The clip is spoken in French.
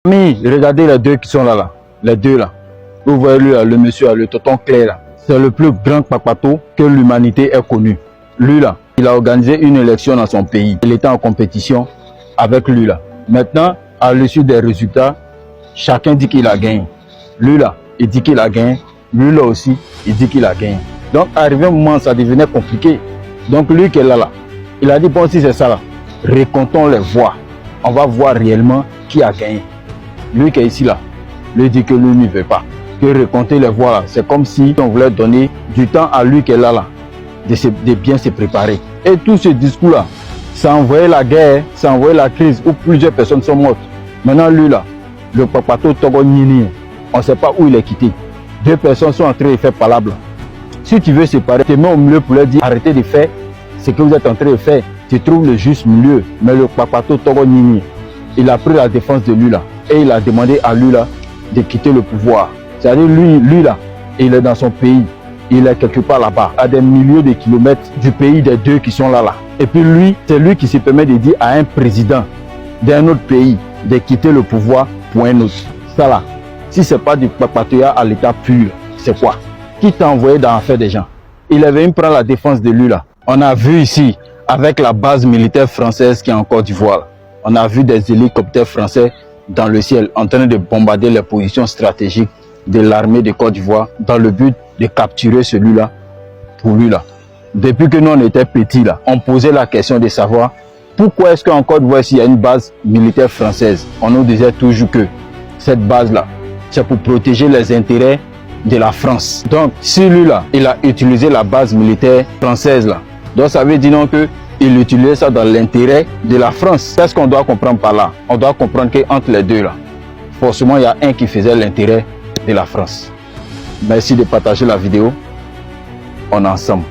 Mais regardez les deux qui sont là. Les deux là. Vous voyez lui là, le monsieur là, le tonton Claire là. C'est le plus grand papato que l'humanité ait connu. Lui là, il a organisé une élection dans son pays. Il était en compétition avec lui là. Maintenant, à l'issue des résultats, chacun dit qu'il a gagné. Lui là, il dit qu'il a gagné. Lui là aussi, il dit qu'il a gagné. Donc, arrivé un moment, ça devenait compliqué. Donc, lui qui est là, il a dit, bon, si c'est ça là, recomptons les voix. On va voir réellement qui a gagné. Lui qui est ici là, lui dit que lui ne veut pas. Que recompter les voix là, c'est comme si on voulait donner du temps à lui qui est là, de bien se préparer. Et tout ce discours là, ça a envoyé la guerre, ça a envoyé la crise où plusieurs personnes sont mortes. Maintenant lui là, le papato Togo Nini, on ne sait pas où il est quitté. Deux personnes sont en train de faire palabre. Si tu veux séparer, tu te mets au milieu pour leur dire arrêtez de faire ce que vous êtes en train de faire. Tu trouves le juste milieu. Mais le papato Togo Nini, il a pris la défense de lui là. Et il a demandé à lui là de quitter le pouvoir. C'est-à-dire lui là, il est dans son pays. Il est quelque part là-bas, à des milliers de kilomètres du pays des deux qui sont là. Et puis lui, c'est lui qui se permet de dire à un président d'un autre pays de quitter le pouvoir pour un autre. Ça là, si c'est pas du papatoya à l'état pur, c'est quoi? Qui t'a envoyé dans l'affaire des gens? Il avait même prendre la défense de lui là. On a vu ici, avec la base militaire française qui est en Côte d'Ivoire, on a vu des hélicoptères français dans le ciel en train de bombarder les positions stratégiques de l'armée de Côte d'Ivoire dans le but de capturer celui-là pour lui là. Depuis que nous on était petits là, on posait la question de savoir pourquoi est-ce qu'en Côte d'Ivoire il y a une base militaire française. On nous disait toujours que cette base là, c'est pour protéger les intérêts de la France. Donc si lui là, il a utilisé la base militaire française là, donc ça veut dire non que il utilisait ça dans l'intérêt de la France. Qu'est-ce qu'on doit comprendre par là? On doit comprendre qu'entre les deux là, forcément il y a un qui faisait l'intérêt de la France. Merci de partager la vidéo. On est ensemble.